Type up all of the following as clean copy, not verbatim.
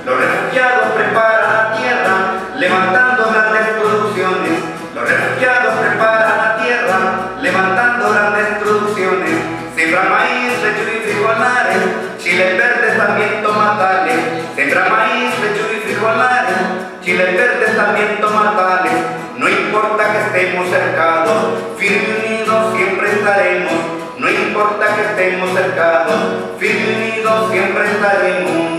Los refugiados preparan la tierra, levantando grandes producciones. Los refugiados preparan la tierra, levantando grandes producciones. Siembran maíz, lechuga y frijolares, chiles verdes también tomatales. Siembran maíz, lechuga y frijolares, chiles verdes también tomatales. No importa que estemos cercados, firmes y unidos siempre estaremos. No importa que estemos cercados, firmes y unidos siempre estaremos.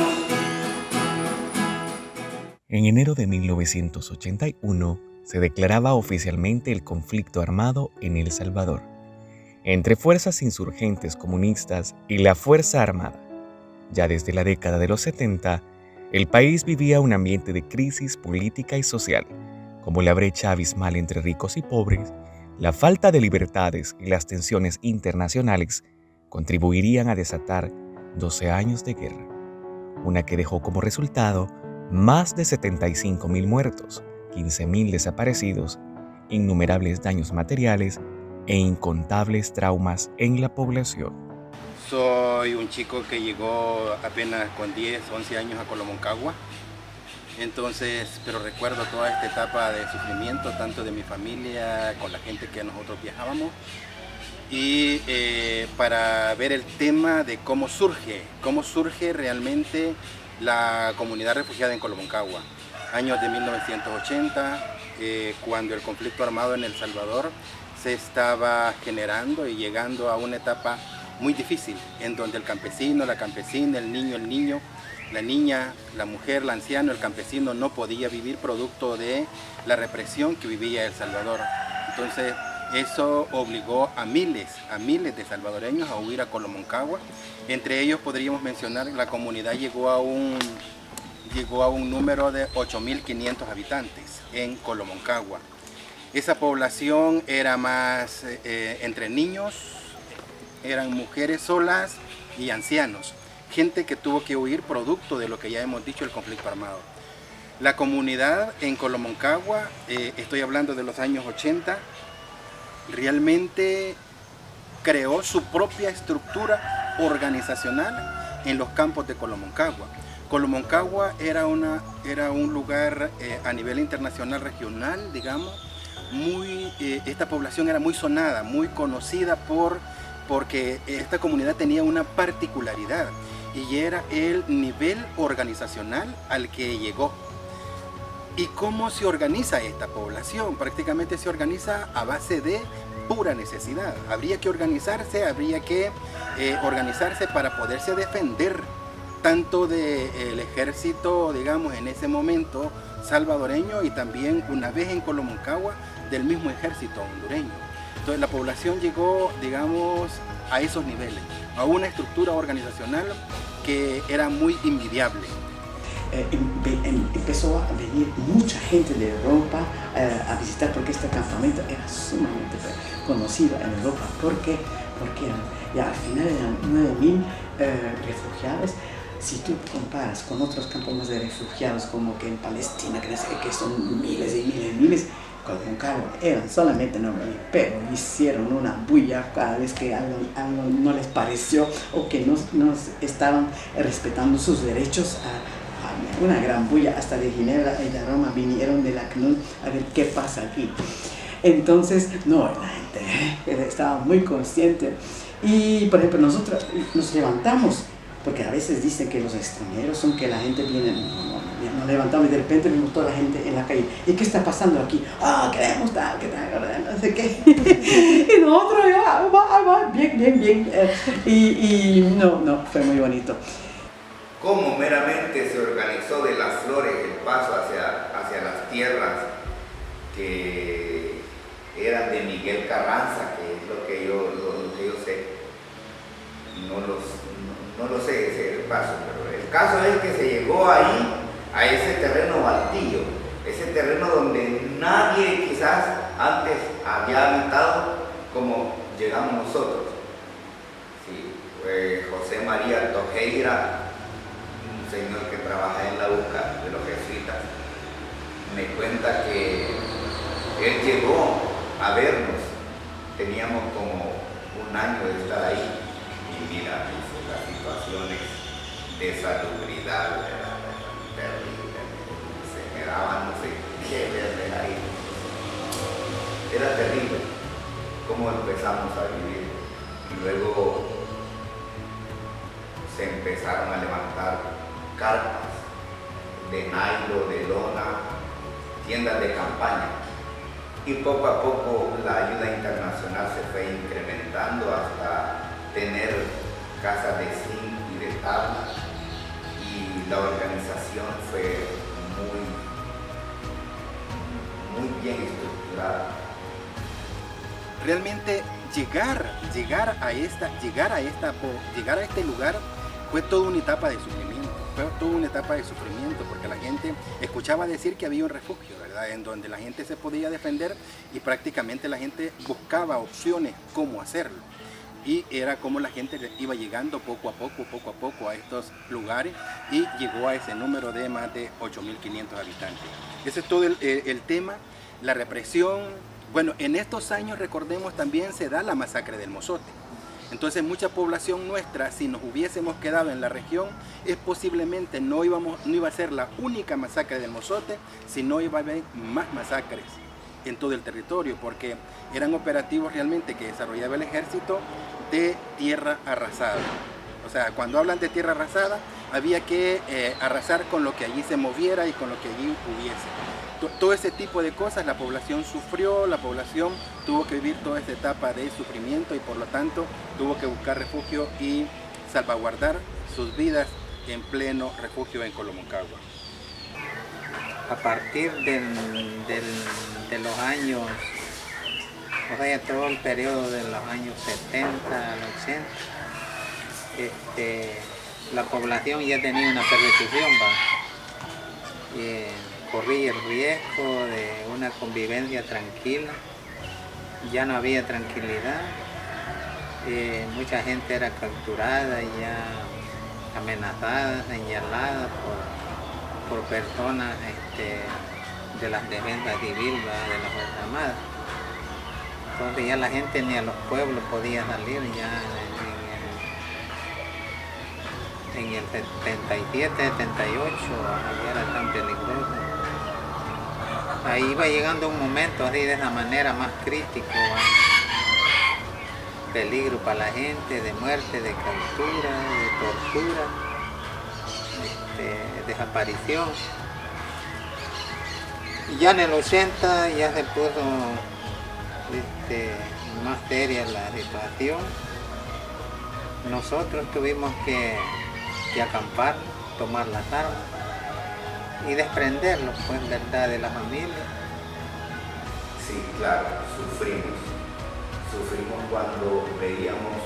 En enero de 1981 se declaraba oficialmente el conflicto armado en El Salvador, entre fuerzas insurgentes comunistas y la Fuerza Armada. Ya desde la década de los 70, el país vivía un ambiente de crisis política y social, como la brecha abismal entre ricos y pobres, la falta de libertades y las tensiones internacionales contribuirían a desatar 12 años de guerra, una que dejó como resultado más de 75,000 muertos, 15,000 desaparecidos, innumerables daños materiales e incontables traumas en la población. Soy un chico que llegó apenas con 10, 11 años a Colomoncagua. Entonces, pero recuerdo toda esta etapa de sufrimiento, tanto de mi familia, con la gente que nosotros viajábamos. Y para ver el tema de cómo surge realmente la comunidad refugiada en Colomoncagua. Años de 1980, cuando el conflicto armado en El Salvador se estaba generando y llegando a una etapa muy difícil, en donde el campesino, la campesina, el niño, la niña, la mujer, el anciano, el campesino no podía vivir producto de la represión que vivía El Salvador. Entonces, eso obligó a miles de salvadoreños a huir a Colomoncagua. Entre ellos podríamos mencionar la comunidad llegó a un número de 8,500 habitantes en Colomoncagua. Esa población era más entre niños, eran mujeres solas y ancianos, gente que tuvo que huir producto de lo que ya hemos dicho, el conflicto armado. La comunidad en Colomoncagua, estoy hablando de los años 80, realmente creó su propia estructura organizacional en los campos de Colomoncagua. Colomoncagua era un lugar a nivel internacional, regional, digamos, esta población era muy sonada, muy conocida porque esta comunidad tenía una particularidad y era el nivel organizacional al que llegó. ¿Y cómo se organiza esta población? Prácticamente se organiza a base de pura necesidad. Habría que organizarse para poderse defender tanto del ejército, digamos, en ese momento salvadoreño y también una vez en Colomoncagua del mismo ejército hondureño. Entonces la población llegó, digamos, a esos niveles, a una estructura organizacional que era muy envidiable. Empezó a venir mucha gente de Europa a visitar porque este campamento era sumamente conocido en Europa. ¿Por qué? Porque ya al final eran 9,000 refugiados. Si tú comparas con otros campamentos de refugiados como que en Palestina, que son miles y miles y miles, Colomoncagua eran solamente 9,000, pero hicieron una bulla cada vez que algo no les pareció o que no estaban respetando sus derechos. Una gran bulla, hasta de Ginebra y de Roma vinieron de la CNUD a ver qué pasa aquí. Entonces, la gente estaba muy consciente y, por ejemplo, nosotros nos levantamos, porque a veces dicen que los extranjeros son que la gente viene, nos levantamos y de repente vimos toda la gente en la calle. ¿Y qué está pasando aquí? Queremos tal, no sé qué. Y nosotros va, bien. No, fue muy bonito. Cómo meramente se organizó de Las Flores el paso hacia las tierras que eran de Miguel Carranza, que es lo que yo sé. No lo sé ese es el paso, pero el caso es que se llegó ahí, a ese terreno baldío, ese terreno donde nadie quizás antes había habitado como llegamos nosotros. Sí, José María Tojeira, un señor que trabaja en la UCA de los jesuitas, me cuenta que él llegó a vernos, teníamos como un año de estar ahí y mira, dice, las situaciones de salubridad cómo empezamos a vivir. Y luego se empezaron a levantar carpas de nylon, de lona, tiendas de campaña. Y poco a poco la ayuda internacional se fue incrementando hasta tener casas de zinc y de tabla. Y la organización fue muy bien estructurada. Realmente llegar a este lugar fue toda una etapa de sufrimiento, porque la gente escuchaba decir que había un refugio, ¿verdad? En donde la gente se podía defender y prácticamente la gente buscaba opciones cómo hacerlo. Y era como la gente iba llegando poco a poco a estos lugares y llegó a ese número de más de 8.500 habitantes. Ese es todo el tema, la represión. Bueno, en estos años, recordemos, también se da la masacre del Mozote. Entonces mucha población nuestra, si nos hubiésemos quedado en la región, posiblemente no iba a ser la única masacre del Mozote, sino iba a haber más masacres en todo el territorio, porque eran operativos realmente que desarrollaba el ejército de tierra arrasada. O sea, cuando hablan de tierra arrasada, había que arrasar con lo que allí se moviera y con lo que allí hubiese. Todo ese tipo de cosas la población sufrió, la población tuvo que vivir toda esta etapa de sufrimiento y por lo tanto tuvo que buscar refugio y salvaguardar sus vidas en pleno refugio en Colomoncagua. A partir de los años, o sea, todo el periodo de los años 70 al 80, la población ya tenía una persecución, corría el riesgo de una convivencia tranquila, ya no había tranquilidad, mucha gente era capturada y ya amenazada, señalada por personas de las defensas civiles, de las Fuerzas Armadas. Entonces ya la gente ni a los pueblos podía salir ya en el 77, 78, ya era tan peligroso. Ahí iba llegando un momento así de esa manera más crítico, peligro para la gente, de muerte, de captura, de tortura, desaparición. Y ya en el 80 ya se puso más seria la situación. Nosotros tuvimos que acampar, tomar las armas y desprenderlos, pues, ¿verdad?, de la familia. Sí, claro, sufrimos cuando veíamos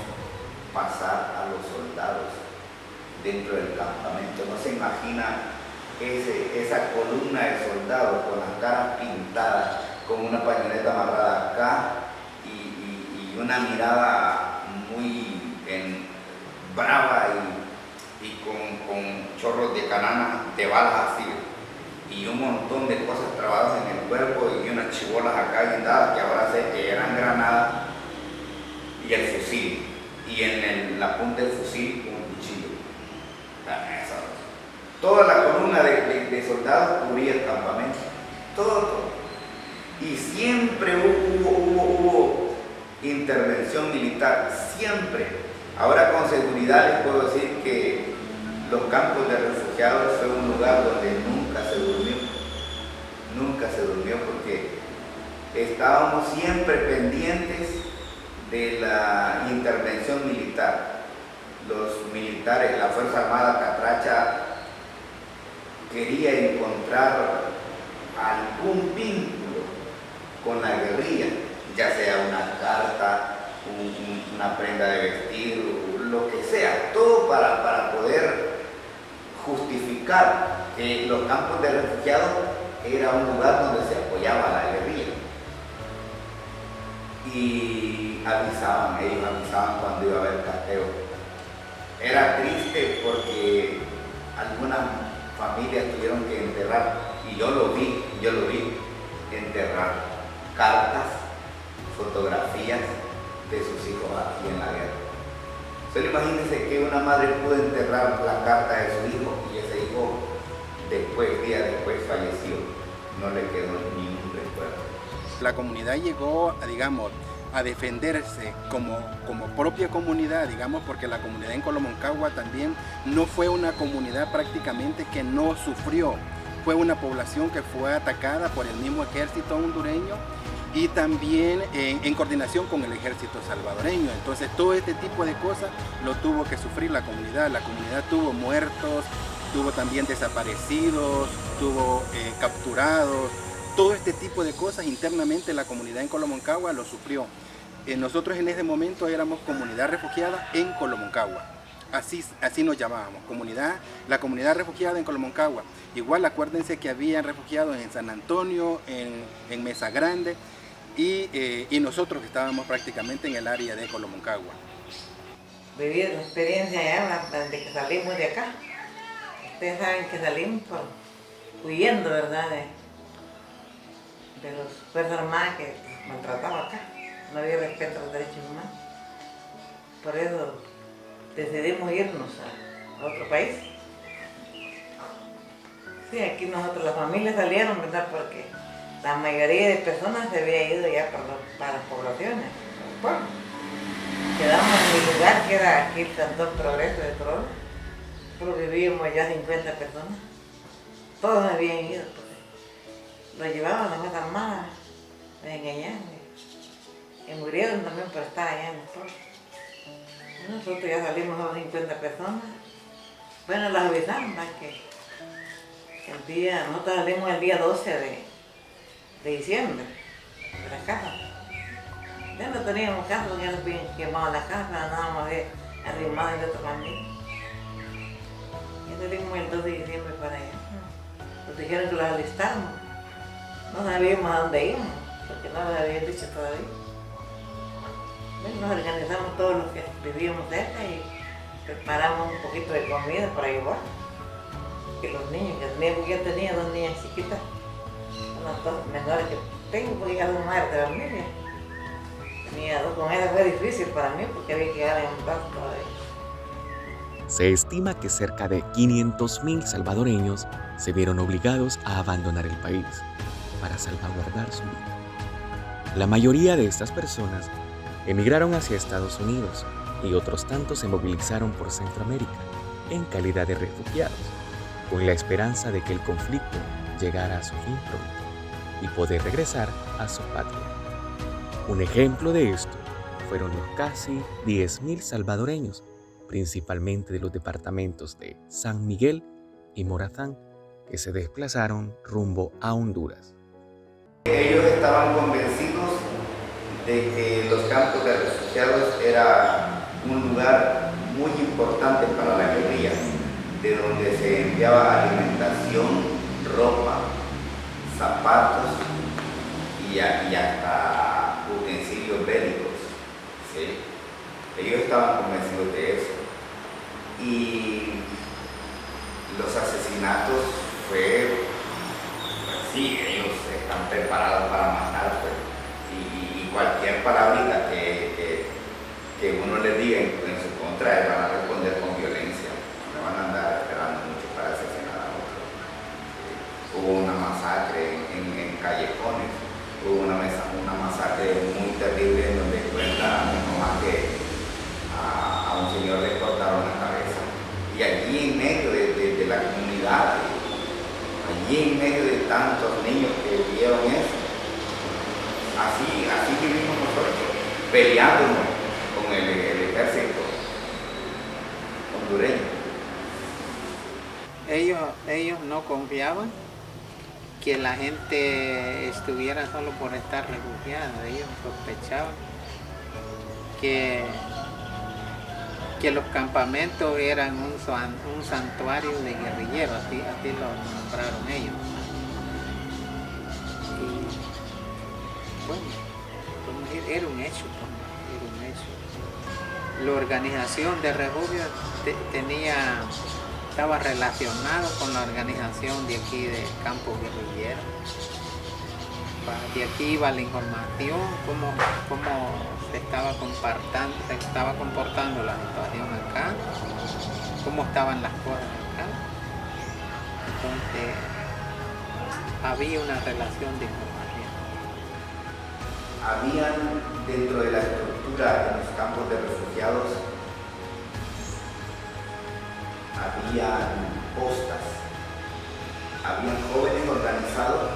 pasar a los soldados dentro del campamento. No se imagina esa columna de soldados con las caras pintadas, con una pañoleta amarrada acá y una mirada muy brava y con chorros de canana de balas así, y un montón de cosas trabadas en el cuerpo y unas chibolas acá guindadas que ahora sé que eran granadas, y el fusil, y en la punta del fusil un cuchillo. Toda la columna de soldados cubría el campamento, todo. Y siempre hubo intervención militar, siempre. Ahora con seguridad les puedo decir que los campos de refugiados fue un lugar donde nunca se durmió porque estábamos siempre pendientes de la intervención militar. Los militares, la Fuerza Armada Catracha quería encontrar algún vínculo con la guerrilla, ya sea una carta, una prenda de vestir, lo que sea, todo para poder justificar que los campos de refugiados era un lugar donde se apoyaba a la guerrilla. Y ellos avisaban cuando iba a haber cateo. Era triste porque algunas familias tuvieron que enterrar, y yo lo vi, enterrar cartas, fotografías de sus hijos aquí en la guerra. Solo imagínense que una madre pudo enterrar la carta de su hijo y ese hijo días después falleció, no le quedó ni un recuerdo. La comunidad llegó, digamos, a defenderse como propia comunidad, digamos, porque la comunidad en Colomoncagua también no fue una comunidad prácticamente que no sufrió, fue una población que fue atacada por el mismo ejército hondureño y también en coordinación con el ejército salvadoreño. Entonces todo este tipo de cosas lo tuvo que sufrir la comunidad tuvo muertos, tuvo también desaparecidos, tuvo capturados. Todo este tipo de cosas internamente la comunidad en Colomoncagua lo sufrió. Nosotros en ese momento éramos comunidad refugiada en Colomoncagua. Así nos llamábamos, la comunidad refugiada en Colomoncagua. Igual acuérdense que habían refugiados en San Antonio, en Mesa Grande y nosotros que estábamos prácticamente en el área de Colomoncagua. Viví la experiencia ya desde que salimos de acá. Ustedes saben que salimos huyendo, ¿verdad? De los fuerzas armadas que maltrataban acá. No había respeto a los derechos humanos. Por eso decidimos irnos a otro país. Sí, aquí nosotros, las familias salieron, ¿verdad? Porque la mayoría de personas se había ido ya para las poblaciones, para el pueblo. Quedamos en mi lugar, que era aquí el Cantón Progreso de Torola. Solo vivíamos ya 50 personas. Todos habían ido, porque los llevaban las fuerzas armadas, los engañaban. Y murieron también por estar allá en el pueblo. Nosotros ya salimos a 50 personas. Bueno, las avisaron, ¿verdad? Nosotros salimos el día 12 de diciembre de la casa. Ya no teníamos casa, ya nos habían quemado la casa, andábamos arrimados de otra familia. Ya salimos el 2 de diciembre para allá. Nos dijeron que los alistamos. No sabíamos a dónde íbamos, porque no nos habían dicho todavía. Bueno, nos organizamos todos los que vivíamos cerca y preparamos un poquito de comida para llevar. Que los niños, porque yo tenía 2 niñas chiquitas, las 2 menores que tengo, porque ya son madres de familia. Tenía 2, con ellas fue difícil para mí porque había que llegar en un barco todavía. Se estima que cerca de 500.000 salvadoreños se vieron obligados a abandonar el país para salvaguardar su vida. La mayoría de estas personas emigraron hacia Estados Unidos y otros tantos se movilizaron por Centroamérica en calidad de refugiados, con la esperanza de que el conflicto llegara a su fin pronto y poder regresar a su patria. Un ejemplo de esto fueron los casi 10.000 salvadoreños, principalmente de los departamentos de San Miguel y Morazán, que se desplazaron rumbo a Honduras. Ellos estaban convencidos de que los campos de refugiados era un lugar muy importante para la guerrilla, de donde se enviaba alimentación, ropa, zapatos y hasta utensilios bélicos. ¿Sí? Ellos estaban convencidos de eso. Y los asesinatos fue, pues sí, ellos están preparados para matar, pues, y cualquier palabrita que uno les diga en su contra, van a responder con violencia. No van a andar esperando mucho para asesinar a otro. Hubo una masacre en callejones, hubo una masacre muy terrible en donde cuenta mi mamá que a un señor le cortaron la cabeza. Y allí en medio de la comunidad, allí en medio de tantos niños que vieron eso, así vivimos nosotros, peleándonos con el ejército hondureño. Ellos no confiaban que la gente estuviera solo por estar refugiada. Ellos sospechaban que los campamentos eran un santuario de guerrilleros, así lo nombraron ellos. Y bueno, era un hecho. La organización de refugio estaba relacionado con la organización de aquí de Campo Guerrillero. De aquí iba la información, cómo se estaba comportando la situación acá, cómo estaban las cosas acá. Entonces había una relación de información. habían dentro de la estructura en los campos de refugiados, habían postas, habían jóvenes organizados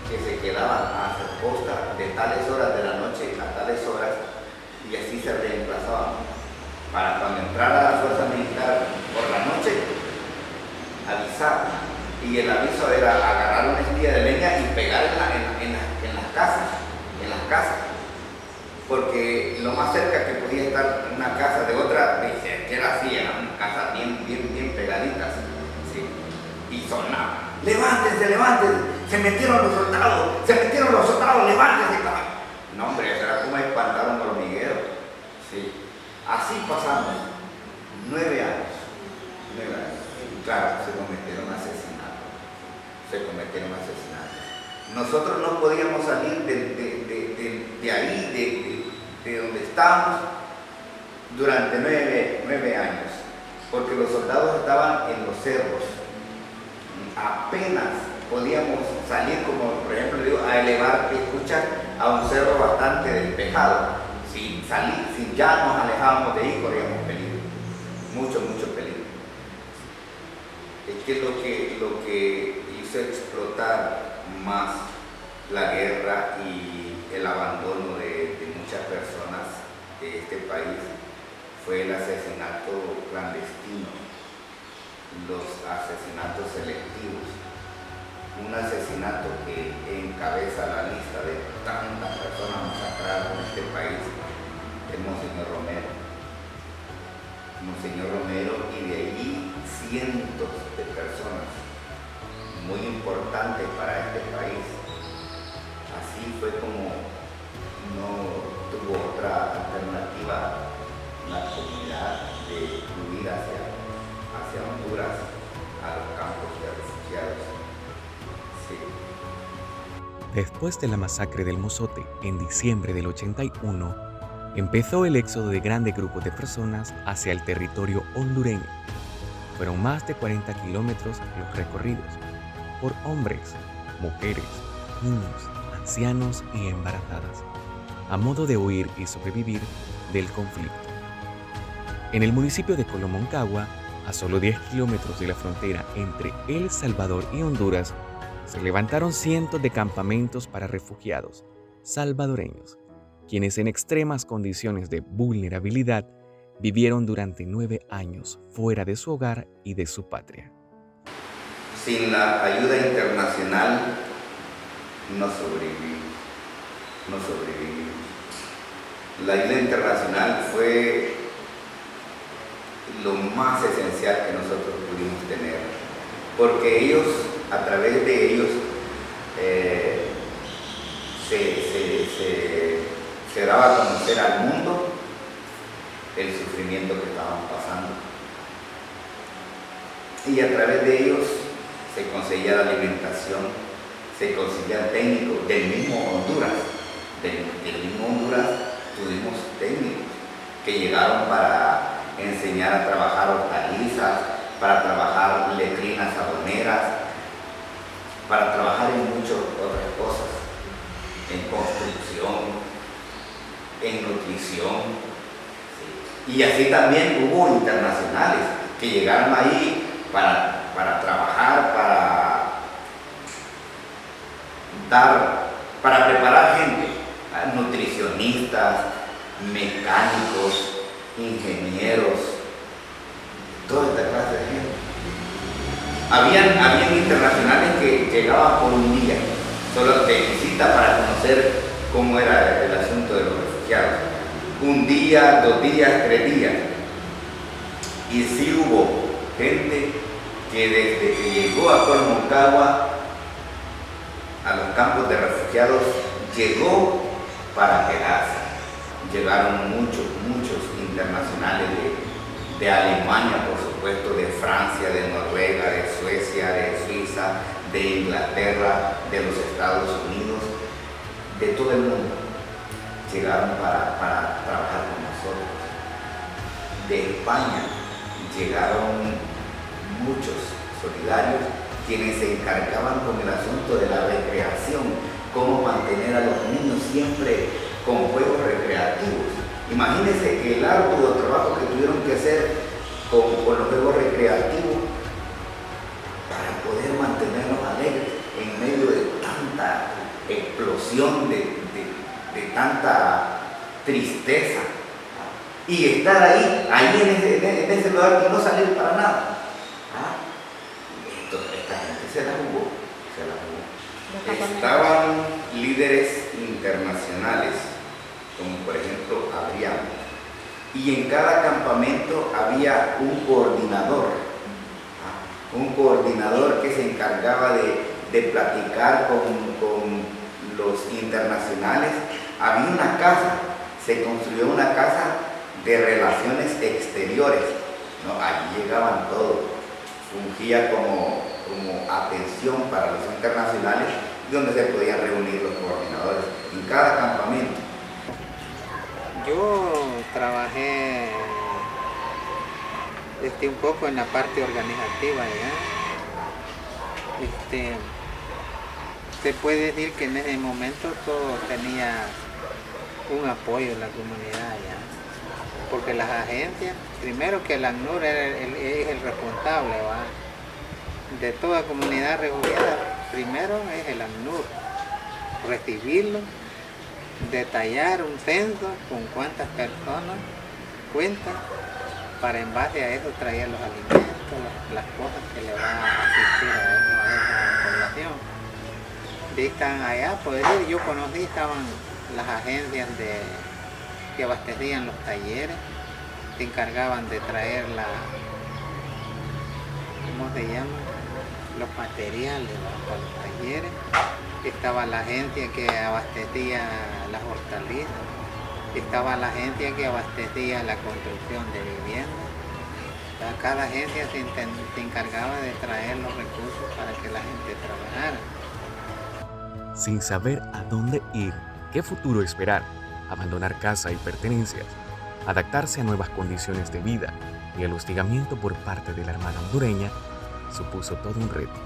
que se quedaban a hacer posta de tales horas de la noche a tales horas y así se reemplazaban para cuando entrara la fuerza militar por la noche avisar, y el aviso era agarrar una estilla de leña y pegar en las casas, porque lo más cerca que podía estar una casa de otra, que era así, eran casas bien pegaditas, ¿sí? Y sonaba: levántense, se metieron los soldados, levántense. No, hombre, eso era como espantar un hormiguero, ¿sí? Así pasamos 9 años. Claro, se cometieron asesinatos. Nosotros no podíamos salir de ahí, de donde estábamos, durante 9 años, porque los soldados estaban en los cerros. Apenas podíamos salir, como por ejemplo digo, a elevar escuchas a un cerro bastante despejado. Si ya nos alejábamos de ahí, corríamos peligro, mucho peligro. Es que lo que hizo explotar más la guerra y el abandono de muchas personas de este país fue el asesinato clandestino, los asesinatos selectivos. Un asesinato que encabeza la lista de tantas personas masacradas en este país es Monseñor Romero, y de ahí cientos de personas muy importantes para este país. Así fue como no tuvo otra alternativa la comunidad de huir hacia Honduras, a los campos de refugiados. Sí. Después de la masacre del Mozote en diciembre del 81, empezó el éxodo de grandes grupos de personas hacia el territorio hondureño. Fueron más de 40 kilómetros los recorridos, por hombres, mujeres, niños, ancianos y embarazadas, a modo de huir y sobrevivir del conflicto. En el municipio de Colomoncagua, a solo 10 kilómetros de la frontera entre El Salvador y Honduras, se levantaron cientos de campamentos para refugiados salvadoreños, quienes en extremas condiciones de vulnerabilidad vivieron durante 9 años fuera de su hogar y de su patria. Sin la ayuda internacional no sobrevivimos. La ayuda internacional fue lo más esencial que nosotros pudimos tener, porque ellos, a través de ellos, se daba a conocer al mundo el sufrimiento que estábamos pasando, y a través de ellos se conseguía la alimentación, se conseguían técnicos del mismo Honduras. Tuvimos técnicos que llegaron para enseñar a trabajar hortalizas, para trabajar letrinas aboneras, para trabajar en muchas otras cosas, en construcción, en nutrición. ¿Sí? Y así también hubo internacionales que llegaron ahí para trabajar, para preparar gente, nutricionistas, mecánicos, ingenieros, toda esta clase de gente. Habían internacionales que llegaban por un día, solo de visita para conocer cómo era el asunto de los refugiados. Un día, 2 días, 3 días. Y sí hubo gente que desde que llegó a Colomoncagua, a los campos de refugiados, llegó para quedarse. Llegaron muchos internacionales de Alemania, por supuesto, de Francia, de Noruega, de Suecia, de Suiza, de Inglaterra, de los Estados Unidos, de todo el mundo. Llegaron para trabajar con nosotros. De España llegaron muchos solidarios quienes se encargaban con el asunto de la recreación cómo mantener a los niños siempre con juegos recreativos. Imagínense el arduo trabajo que tuvieron que hacer con los juegos recreativos para poder mantenernos alegres en medio de tanta explosión, de tanta tristeza. Y estar ahí en ese lugar y no salir para nada. Esta gente se la jugó. Estaban líderes internacionales, como por ejemplo Adrián, y en cada campamento había un coordinador que se encargaba de platicar con los internacionales. Había una casa, se construyó una casa de relaciones exteriores, ¿no? Allí llegaban todos, fungía como atención para los internacionales, donde se podían reunir los coordinadores en cada campamento. Yo trabajé un poco en la parte organizativa ya. Se puede decir que en ese momento todo tenía un apoyo en la comunidad ya, porque las agencias, primero que el ACNUR es el responsable ¿va? De toda comunidad refugiada, primero es el ACNUR, recibirlo, detallar un censo con cuántas personas cuentan, para en base a eso traer los alimentos, las cosas que le van a asistir a esa población. Están allá, por decir, yo conocí, estaban las agencias que abastecían los talleres, se encargaban de traer ¿cómo se llama? Los materiales para los talleres. Estaba la agencia que abastecía las hortalizas, estaba la agencia que abastecía la construcción de viviendas. Cada agencia se encargaba de traer los recursos para que la gente trabajara. Sin saber a dónde ir, qué futuro esperar, abandonar casa y pertenencias, adaptarse a nuevas condiciones de vida y el hostigamiento por parte de la Armada hondureña supuso todo un reto.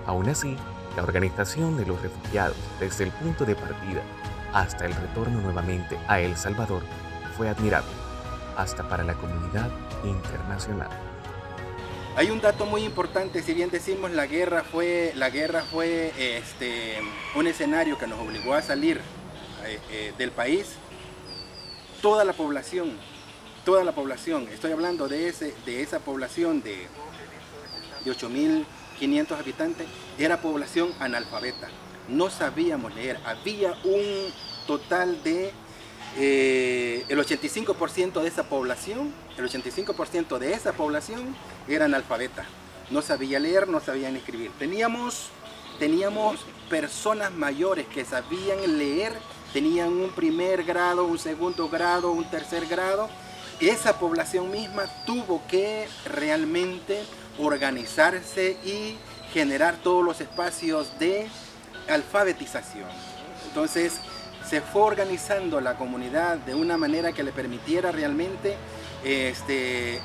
Aún así, la organización de los refugiados desde el punto de partida hasta el retorno nuevamente a El Salvador fue admirable, hasta para la comunidad internacional. Hay un dato muy importante, si bien decimos la guerra fue un escenario que nos obligó a salir del país, toda la población, estoy hablando de esa población de 8.500 habitantes, era población analfabeta, no sabíamos leer, había un total de el 85% de esa población era analfabeta, no sabía leer, no sabían escribir. Teníamos personas mayores que sabían leer, tenían un primer grado, un segundo grado, un tercer grado. Esa población misma tuvo que realmente organizarse y generar todos los espacios de alfabetización. Entonces se fue organizando la comunidad de una manera que le permitiera realmente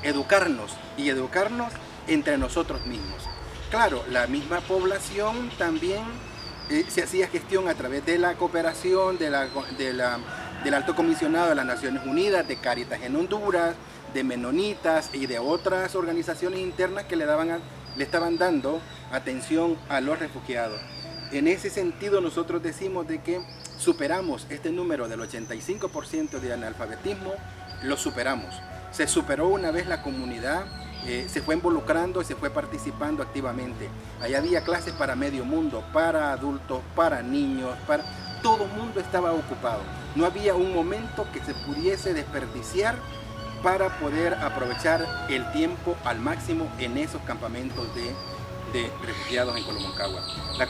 educarnos entre nosotros mismos. Claro, la misma población también se hacía gestión a través de la cooperación del Alto Comisionado de las Naciones Unidas, de Cáritas en Honduras, de Menonitas y de otras organizaciones internas que le estaban dando atención a los refugiados. En ese sentido nosotros decimos de que superamos este número del 85% de analfabetismo, lo superamos. Se superó una vez la comunidad, se fue involucrando y se fue participando activamente. Ahí había clases para medio mundo, para adultos, para niños, todo el mundo estaba ocupado. No había un momento que se pudiese desperdiciar para poder aprovechar el tiempo al máximo en esos campamentos de refugiados en Colomoncagua. La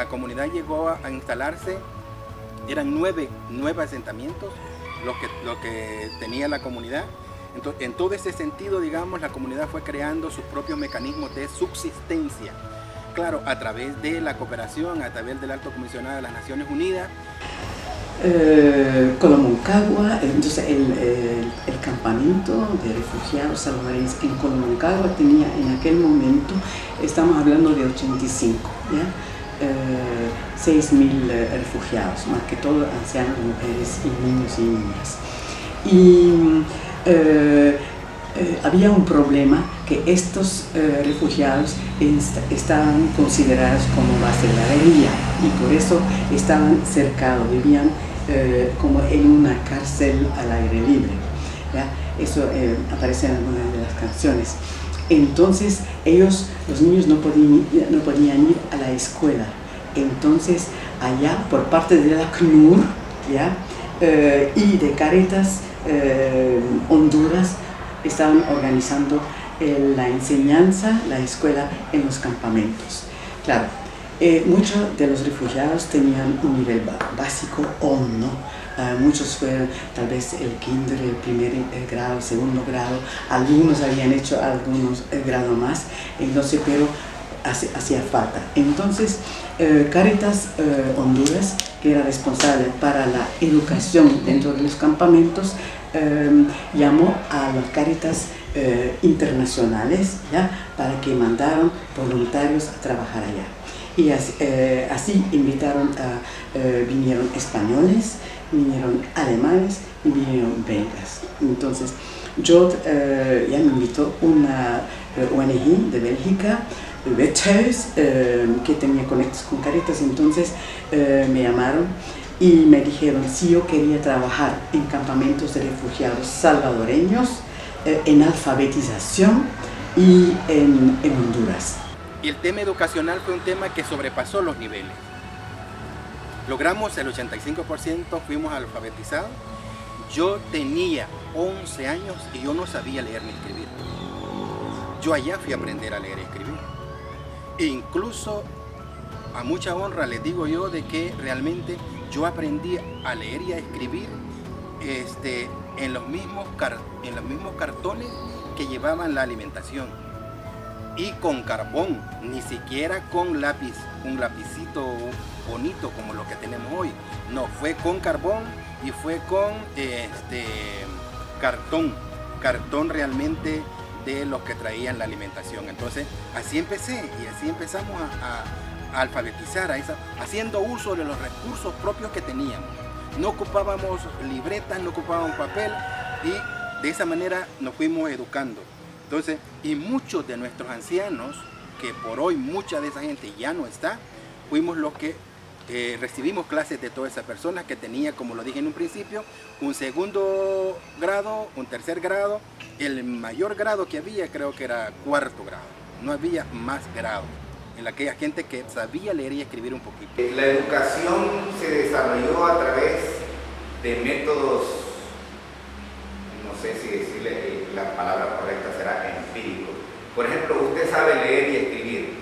comunidad llegó a instalarse, eran nueve asentamientos lo que tenía la comunidad. Entonces, en todo ese sentido, digamos, la comunidad fue creando sus propios mecanismos de subsistencia. Claro, a través de la cooperación, a través del Alto Comisionado de las Naciones Unidas. Colomoncagua, entonces el campamento de refugiados salvadoreños en Colomoncagua tenía en aquel momento, estamos hablando de 85, ¿ya? 6.000 refugiados, más que todo ancianos, mujeres y niños y niñas. Y había un problema que estos refugiados estaban considerados como base de la guerrilla y por eso estaban cercados, vivían como en una cárcel al aire libre. ¿Ya? Eso aparece en algunas de las canciones. Entonces los niños no podían ir a la escuela. Entonces allá por parte de la CNUR, ¿ya? Y de Cáritas Honduras estaban organizando la enseñanza, la escuela en los campamentos. Claro, muchos de los refugiados tenían un nivel básico o no. Muchos fueron tal vez el kinder, el primer grado, el segundo grado, algunos habían hecho algunos grados más, entonces, pero hacía falta. Entonces, Cáritas Honduras, que era responsable para la educación dentro de los campamentos, llamó a las Cáritas internacionales, ¿ya? Para que mandaran voluntarios a trabajar allá. Y así invitaron vinieron españoles, vinieron alemanes y vinieron belgas. Entonces, yo ya me invitó una ONG de Bélgica, Veteus, que tenía conectos con Cáritas. Entonces me llamaron y me dijeron si yo quería trabajar en campamentos de refugiados salvadoreños, en alfabetización y en Honduras. Y el tema educacional fue un tema que sobrepasó los niveles. Logramos el 85%, fuimos alfabetizados. Yo tenía 11 años y yo no sabía leer ni escribir. Yo allá fui a aprender a leer y escribir. E incluso, a mucha honra les digo yo de que realmente yo aprendí a leer y a escribir en los mismos cartones que llevaban la alimentación. Y con carbón, ni siquiera con un lapicito bonito como lo que tenemos hoy. No, fue con carbón y fue con cartón realmente de los que traían la alimentación. Entonces así empecé y así empezamos a alfabetizar, haciendo uso de los recursos propios que teníamos. No ocupábamos libretas, no ocupábamos papel y de esa manera nos fuimos educando. Entonces, y muchos de nuestros ancianos, que por hoy mucha de esa gente ya no está, fuimos los que recibimos clases de todas esas personas que tenía, como lo dije en un principio, un segundo grado, un tercer grado, el mayor grado que había creo que era cuarto grado, no había más grado, en aquella gente que sabía leer y escribir un poquito. La educación se desarrolló a través de métodos, no sé si decirle la palabra correcta será empírico. Por ejemplo, usted sabe leer y escribir.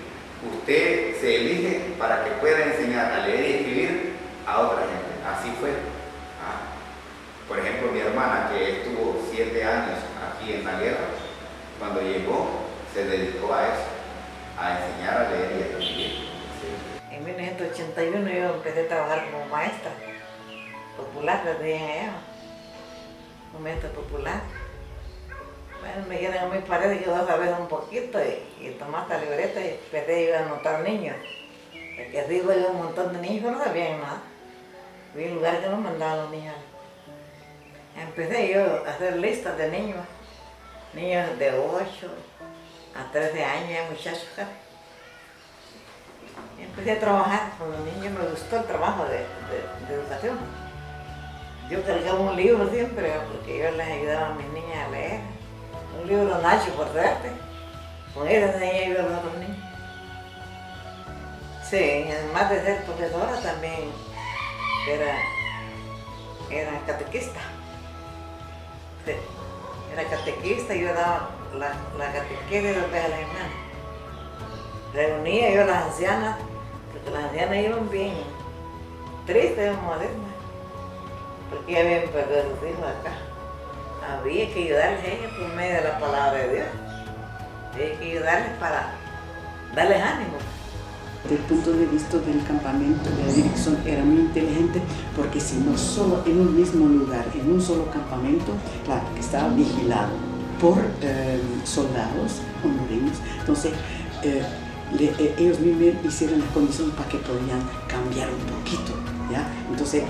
Usted se elige para que pueda enseñar a leer y escribir a otra gente. Así fue. Por ejemplo, mi hermana que estuvo 7 años aquí en la guerra, cuando llegó se dedicó a eso, a enseñar a leer y a escribir. En 1981 yo empecé a trabajar como maestra popular, le decían allá, un maestra popular. Bueno, me dijeron a mí parece que vas a ver un poquito y tomaste la libreta y empecé a anotar niños. Porque digo yo un montón de niños que no sabían nada. Vi un lugar que nos mandaban los niños. Empecé yo a hacer listas de niños de 8 a 13 años, muchachos. Y empecé a trabajar con los niños, me gustó el trabajo de educación. Yo cargaba un libro siempre porque yo les ayudaba a mis niñas a leer. Un libro Nacho, por suerte. Con él enseñé yo a los otros niños. Sí, además de ser profesora también era catequista. Sí, era catequista y yo daba la catequesis de los hermanos. Reunía yo a las ancianas, porque las ancianas iban bien tristes, vamos a decir, porque ya habían perdido a sus hijos acá. Había que ayudarles a ellos por medio de la palabra de Dios. Había que ayudarles para darles ánimo. Desde el punto de vista del campamento, de la dirección era muy inteligente porque si no solo en un mismo lugar, en un solo campamento, claro, que estaba vigilado por soldados hondureños, entonces ellos mismos hicieron las condiciones para que podían cambiar un poquito, ¿ya? Entonces,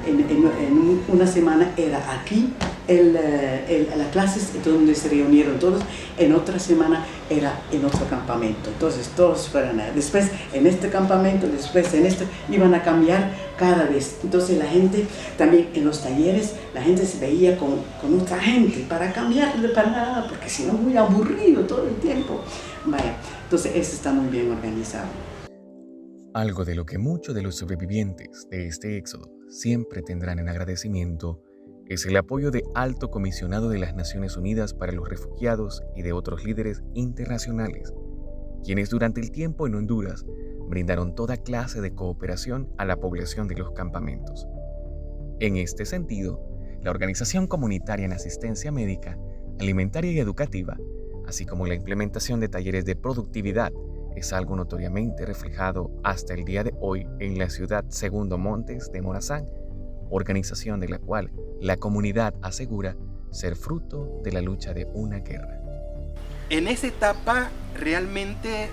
en una semana era aquí las clases donde se reunieron todos, en otra semana era en otro campamento. Entonces, todos fueron después en este campamento, después en este, iban a cambiar cada vez. Entonces, la gente también en los talleres, la gente se veía con otra gente para cambiarle para nada, porque si no, muy aburrido todo el tiempo. Vaya, entonces, eso está muy bien organizado. Algo de lo que muchos de los sobrevivientes de este éxodo siempre tendrán en agradecimiento es el apoyo de Alto Comisionado de las Naciones Unidas para los Refugiados y de otros líderes internacionales, quienes durante el tiempo en Honduras brindaron toda clase de cooperación a la población de los campamentos. En este sentido, la Organización Comunitaria en Asistencia Médica, Alimentaria y Educativa, así como la implementación de talleres de productividad, es algo notoriamente reflejado hasta el día de hoy en la ciudad Segundo Montes de Morazán, organización de la cual la comunidad asegura ser fruto de la lucha de una guerra. En esa etapa realmente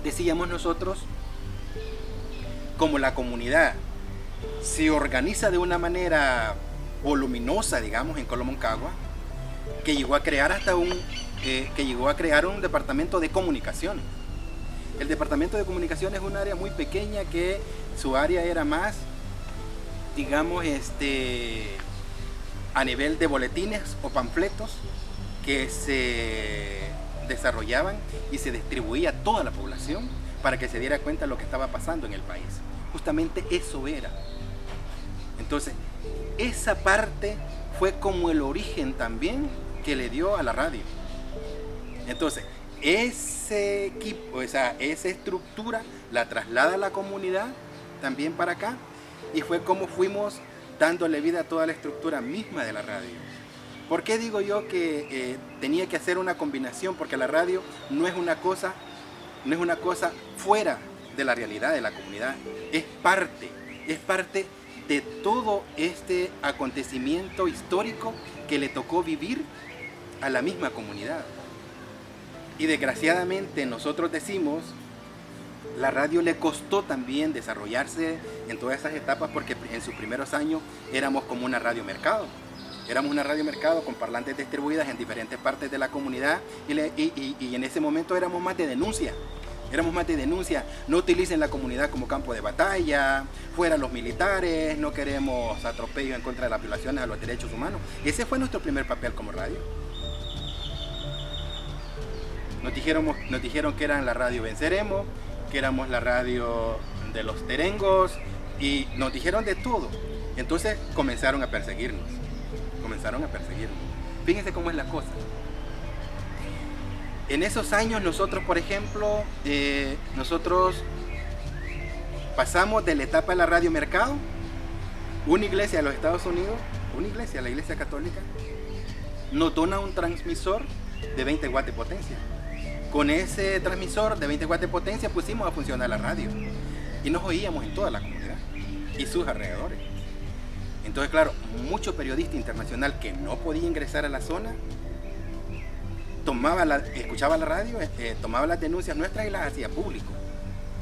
decíamos nosotros, como la comunidad se organiza de una manera voluminosa, digamos, en Colomoncagua, que llegó a crear un departamento de comunicaciones. El departamento de comunicaciones es un área muy pequeña que su área era más, digamos, a nivel de boletines o panfletos que se desarrollaban y se distribuía a toda la población para que se diera cuenta de lo que estaba pasando en el país. Justamente eso era. Entonces, esa parte fue como el origen también que le dio a la radio. Entonces, ese equipo, esa estructura la traslada a la comunidad también para acá, y fue como fuimos dándole vida a toda la estructura misma de la radio. ¿Por qué digo yo que tenía que hacer una combinación? Porque la radio no es una cosa fuera de la realidad de la comunidad, es parte de todo este acontecimiento histórico que le tocó vivir a la misma comunidad. Y desgraciadamente nosotros decimos, la radio le costó también desarrollarse en todas esas etapas, porque en sus primeros años éramos como una radio mercado. Éramos una radio mercado con parlantes distribuidas en diferentes partes de la comunidad, y en ese momento éramos más de denuncia. No utilicen la comunidad como campo de batalla, fuera los militares, no queremos atropellos en contra de las violaciones a los derechos humanos. Ese fue nuestro primer papel como radio. Nos dijeron que eran la radio Venceremos, que éramos la radio de los terengos, y nos dijeron de todo. Entonces comenzaron a perseguirnos. Fíjense cómo es la cosa. En esos años nosotros, por ejemplo, pasamos de la etapa de la radio mercado. Una iglesia de los Estados Unidos, la iglesia católica, nos dona un transmisor de 20 watts de potencia. Con ese transmisor de 20 watts de potencia pusimos a funcionar la radio y nos oíamos en toda la comunidad y sus alrededores. Entonces, claro, mucho periodista internacional que no podía ingresar a la zona escuchaba la radio, tomaba las denuncias nuestras y las hacía público,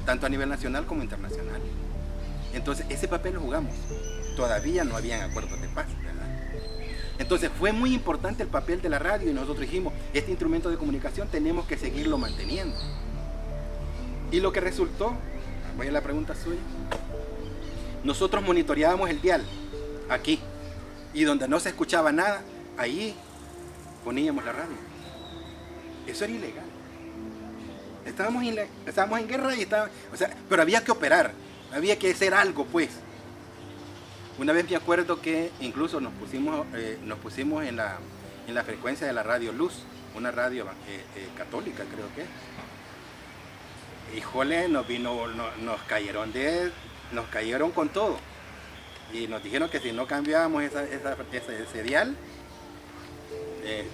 tanto a nivel nacional como internacional. Entonces, ese papel lo jugamos. Todavía no habían acuerdos de paz, ¿verdad? Entonces fue muy importante el papel de la radio, y nosotros dijimos, este instrumento de comunicación tenemos que seguirlo manteniendo. Y lo que resultó, voy a la pregunta suya, nosotros monitoreábamos el dial aquí, y donde no se escuchaba nada, ahí poníamos la radio. Eso era ilegal. Estábamos en guerra pero había que operar, había que hacer algo, pues. Una vez me acuerdo que incluso nos pusimos en la frecuencia de la Radio Luz, una radio católica, creo que. Híjole, nos cayeron con todo. Y nos dijeron que si no cambiábamos ese dial,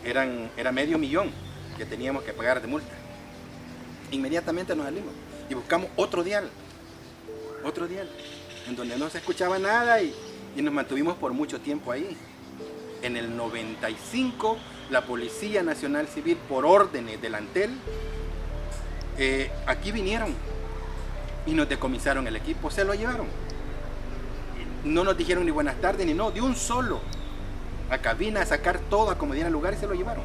era $500,000 que teníamos que pagar de multa. Inmediatamente nos salimos y buscamos otro dial, en donde no se escuchaba nada, y nos mantuvimos por mucho tiempo ahí. En el 95, la Policía Nacional Civil, por órdenes del Antel, Aquí vinieron y nos decomisaron el equipo, se lo llevaron. No nos dijeron ni buenas tardes ni no, de un solo a cabina a sacar todo, a como diera lugar y se lo llevaron.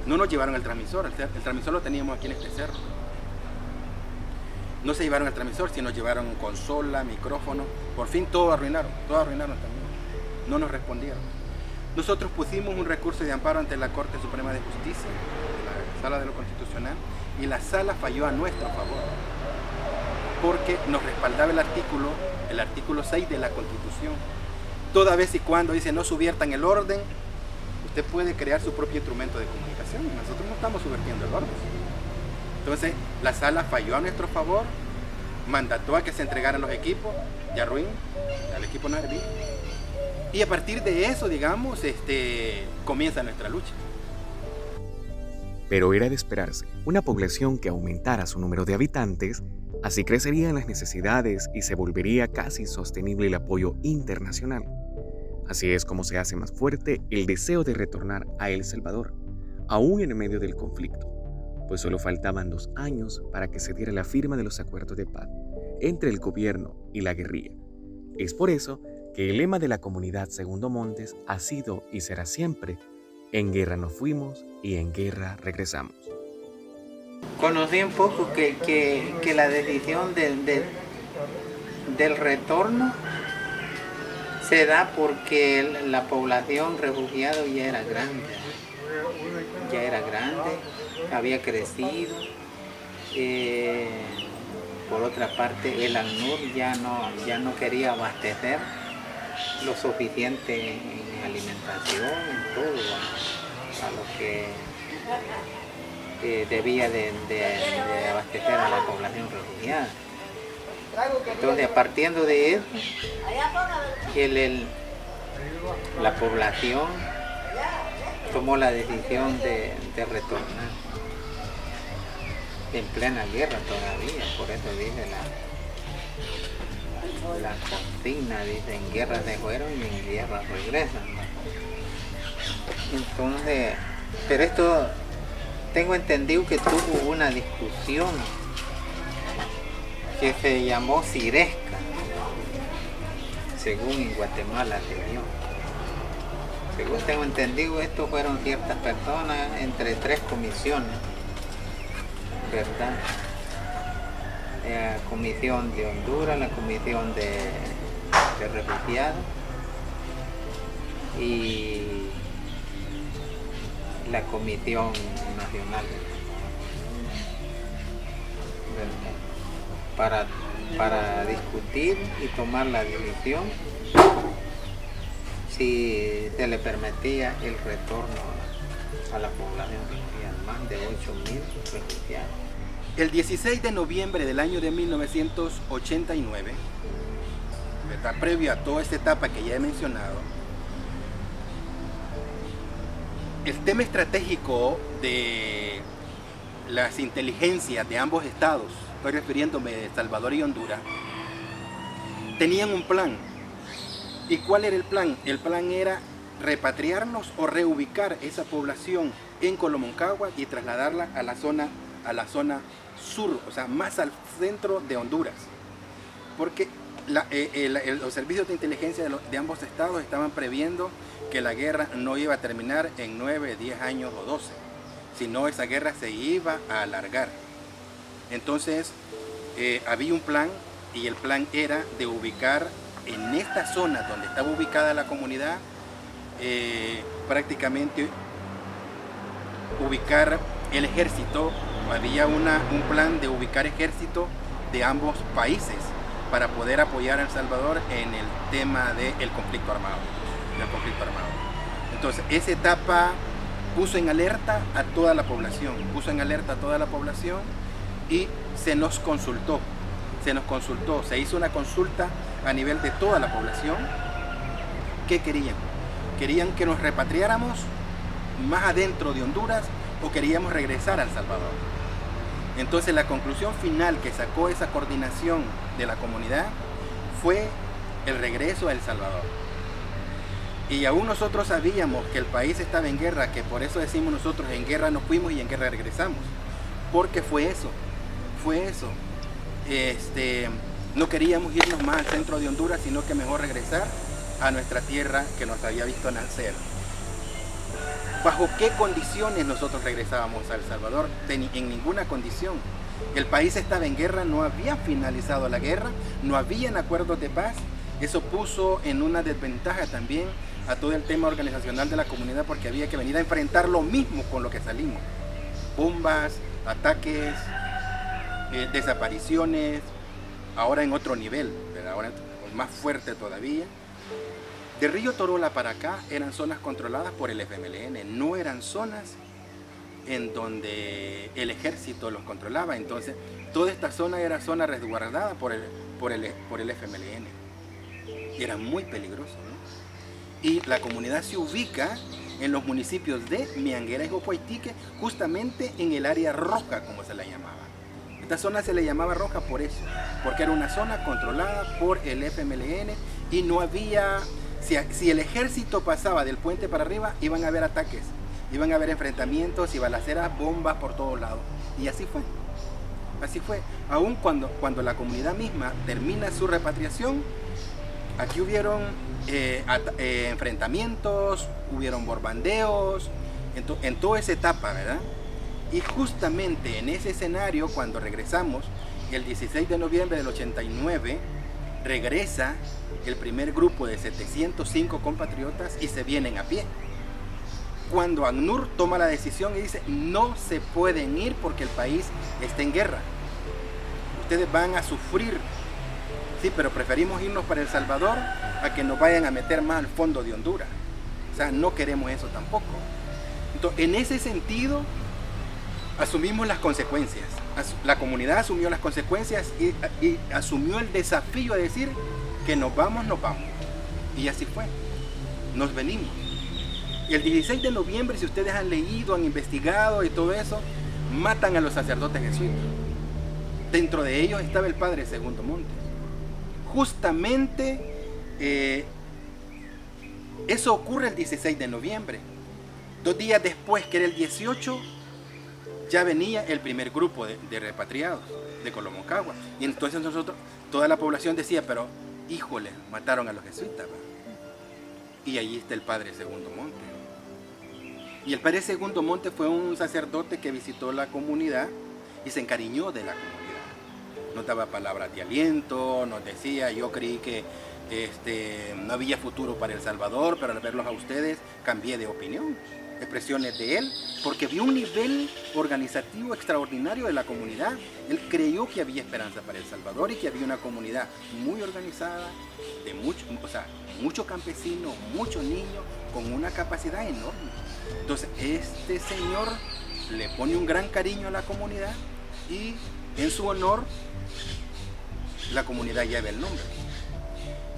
No nos llevaron el transmisor lo teníamos aquí en este cerro. No se llevaron el transmisor, sino llevaron consola, micrófono. Por fin todo arruinaron también. No nos respondieron. Nosotros pusimos un recurso de amparo ante la Corte Suprema de Justicia, la Sala de lo Constitucional, y la Sala falló a nuestro favor, porque nos respaldaba el artículo 6 de la Constitución. Toda vez y cuando dice no subviertan el orden, usted puede crear su propio instrumento de comunicación. Nosotros no estamos subvirtiendo el orden. Entonces, la Sala falló a nuestro favor, mandató a que se entregaran los equipos de Arruin, al equipo Narví, y a partir de eso, digamos, comienza nuestra lucha. Pero era de esperarse, una población que aumentara su número de habitantes, así crecerían las necesidades y se volvería casi insostenible el apoyo internacional. Así es como se hace más fuerte el deseo de retornar a El Salvador, aún en medio del conflicto, pues solo faltaban 2 años para que se diera la firma de los acuerdos de paz entre el gobierno y la guerrilla. Es por eso que el lema de la comunidad Segundo Montes ha sido y será siempre: en guerra nos fuimos y en guerra regresamos. Conocí un poco que la decisión del retorno se da porque la población refugiada ya era grande, había crecido. Por otra parte, el ACNUR ya no quería abastecer lo suficiente en alimentación, en todo a lo que debía de abastecer a la población refugiada. Entonces, partiendo de eso, la población tomó la decisión de retornar en plena guerra todavía. Por eso dice la consigna, dice: en guerra se fueron y en guerra regresan. Entonces, pero esto tengo entendido que tuvo una discusión que se llamó Ciresca, según en Guatemala se dio. Según tengo entendido, estos fueron ciertas personas entre 3 comisiones, ¿verdad? La Comisión de Honduras, la Comisión de Refugiados y la Comisión Nacional, ¿verdad? Para discutir y tomar la decisión si se le permitía el retorno a la población refugiada, más de 8.000 refugiados. El 16 de noviembre del año de 1989, ¿verdad?, previo a toda esta etapa que ya he mencionado, el tema estratégico de las inteligencias de ambos estados, estoy refiriéndome de El Salvador y Honduras, tenían un plan. ¿Y cuál era el plan? El plan era repatriarlos o reubicar esa población en Colomoncagua y trasladarla a la zona sur, o sea, más al centro de Honduras. Porque los servicios de inteligencia de ambos estados estaban previendo que la guerra no iba a terminar en 9, 10 años o 12, sino esa guerra se iba a alargar. Entonces, había un plan, y el plan era de ubicar en esta zona donde estaba ubicada la comunidad, prácticamente ubicar el ejército. Había un plan de ubicar ejército de ambos países para poder apoyar a El Salvador en el tema del conflicto armado. Entonces, esa etapa puso en alerta a toda la población, y se nos consultó, se hizo una consulta a nivel de toda la población. ¿Qué querían? ¿Querían que nos repatriáramos más adentro de Honduras o queríamos regresar a El Salvador? Entonces, la conclusión final que sacó esa coordinación de la comunidad fue el regreso a El Salvador. Y aún nosotros sabíamos que el país estaba en guerra, que por eso decimos nosotros: en guerra nos fuimos y en guerra regresamos. porque fue eso. No queríamos irnos más al centro de Honduras, sino que mejor regresar a nuestra tierra que nos había visto nacer. ¿Bajo qué condiciones nosotros regresábamos a El Salvador? En ninguna condición. El país estaba en guerra, no había finalizado la guerra, no habían acuerdos de paz. Eso puso en una desventaja también a todo el tema organizacional de la comunidad, porque había que venir a enfrentar lo mismo con lo que salimos. Bombas, ataques, desapariciones, ahora en otro nivel, pero ahora más fuerte todavía. De Río Torola para acá eran zonas controladas por el FMLN, no eran zonas en donde el ejército los controlaba. Entonces, toda esta zona era zona resguardada por el FMLN. Era muy peligroso, ¿no? Y la comunidad se ubica en los municipios de Mianguera y Jopoitique, justamente en el área roja, como se la llamaba. Esta zona se le llamaba roja por eso, porque era una zona controlada por el FMLN y no había... Si el ejército pasaba del puente para arriba, iban a haber ataques, iban a haber enfrentamientos y balaceras, bombas por todos lados. Y así fue. Así fue. Aún cuando la comunidad misma termina su repatriación, aquí hubieron enfrentamientos, hubieron borbandeos, en toda esa etapa, ¿verdad? Y justamente en ese escenario, cuando regresamos, el 16 de noviembre del 89, regresa el primer grupo de 705 compatriotas y se vienen a pie. Cuando ACNUR toma la decisión y dice, no se pueden ir porque el país está en guerra. Ustedes van a sufrir. Sí, pero preferimos irnos para El Salvador a que nos vayan a meter más al fondo de Honduras. O sea, no queremos eso tampoco. Entonces, en ese sentido, asumimos las consecuencias. La comunidad asumió las consecuencias y asumió el desafío de decir que nos vamos. Y así fue. Nos venimos. Y el 16 de noviembre, si ustedes han leído, han investigado y todo eso, matan a los sacerdotes jesuitas. Dentro de ellos estaba el padre Segundo Montes. Justamente eso ocurre el 16 de noviembre. 2 días después, que era el 18, ya venía el primer grupo de repatriados de Colomoncagua. Y entonces nosotros, toda la población decía, pero híjole, mataron a los jesuitas, ¿va? Y allí está el padre Segundo Monte. Y el padre Segundo Monte fue un sacerdote que visitó la comunidad y se encariñó de la comunidad. Nos daba palabras de aliento, nos decía, yo creí que no había futuro para El Salvador, pero al verlos a ustedes cambié de opinión. Expresiones de él, porque vio un nivel organizativo extraordinario de la comunidad. Él creyó que había esperanza para El Salvador y que había una comunidad muy organizada, de mucho campesino, muchos niños, con una capacidad enorme. Entonces, este señor le pone un gran cariño a la comunidad y en su honor la comunidad lleva el nombre.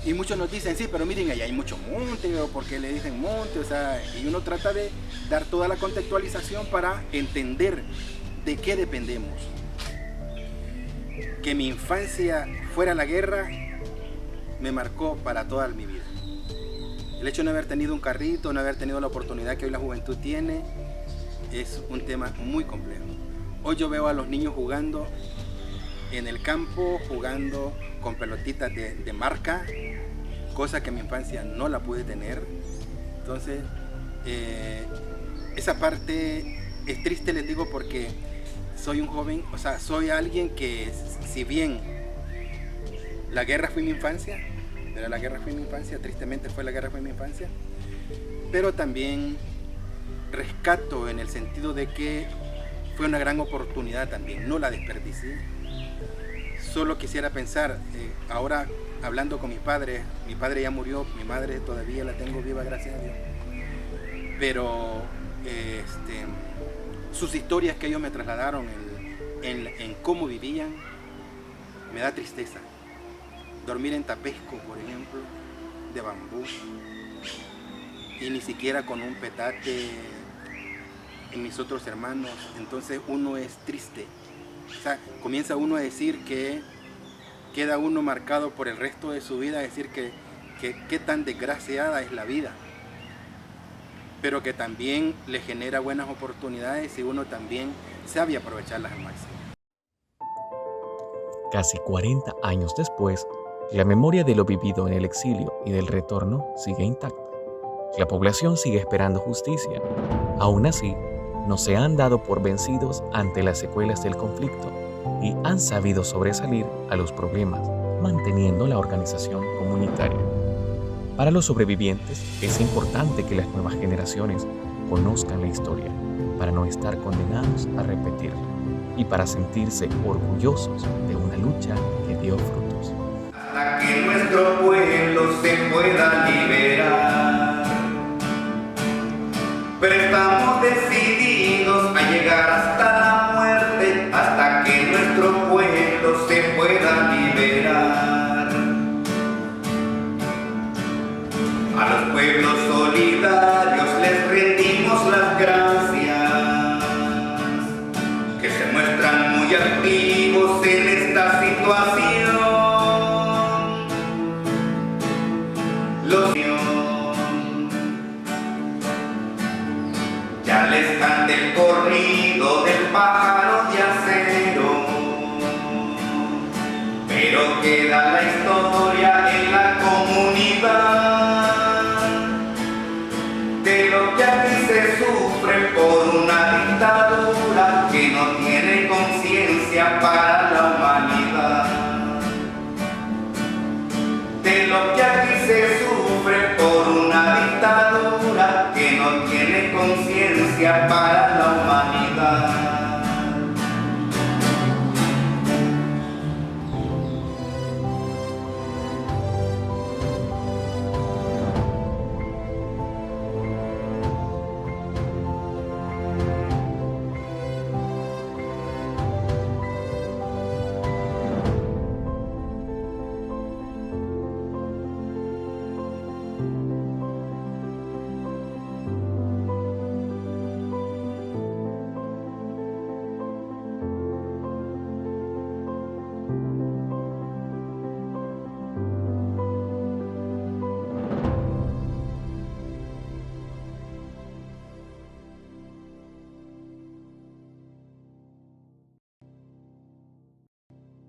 Y muchos nos dicen, sí, pero miren, allá hay mucho monte, o porque le dicen monte, o sea, y uno trata de dar toda la contextualización para entender de qué dependemos. Que mi infancia fuera la guerra me marcó para toda mi vida. El hecho de no haber tenido un carrito, no haber tenido la oportunidad que hoy la juventud tiene, es un tema muy complejo. Hoy yo veo a los niños jugando en el campo, jugando con pelotitas de marca, cosa que en mi infancia no la pude tener. Entonces, esa parte es triste, les digo, porque soy un joven, o sea, soy alguien que, si bien la guerra fue mi infancia, pero la guerra fue mi infancia, tristemente la guerra fue mi infancia, pero también rescato en el sentido de que fue una gran oportunidad también, no la desperdicié. Solo quisiera pensar, ahora hablando con mi padre ya murió, mi madre todavía la tengo viva, gracias a Dios, pero sus historias que ellos me trasladaron en cómo vivían, me da tristeza. Dormir en tapesco, por ejemplo, de bambú, y ni siquiera con un petate en mis otros hermanos, entonces uno es triste. O sea, comienza uno a decir que queda uno marcado por el resto de su vida, a decir que qué tan desgraciada es la vida. pero que también le genera buenas oportunidades si uno también sabe aprovecharlas al máximo. Casi 40 años después, la memoria de lo vivido en el exilio y del retorno sigue intacta. La población sigue esperando justicia. Aún así, no se han dado por vencidos ante las secuelas del conflicto y han sabido sobresalir a los problemas, manteniendo la organización comunitaria. Para los sobrevivientes, es importante que las nuevas generaciones conozcan la historia para no estar condenados a repetirla y para sentirse orgullosos de una lucha que dio frutos. Hasta que nuestro pueblo se pueda liberar, pero estamos decididos a llegar hasta la muerte, hasta que nuestro pueblo se pueda liberar. A los pueblos solidarios les rendimos las gracias, que se muestran muy activos en esta situación. Ya les canta el corrido del pájaro de acero, pero queda la historia en la comunidad de lo que aquí se sufre por una dictadura que no tiene conciencia para la humanidad. De lo que aquí se sufre por una dictadura que no tiene conciencia para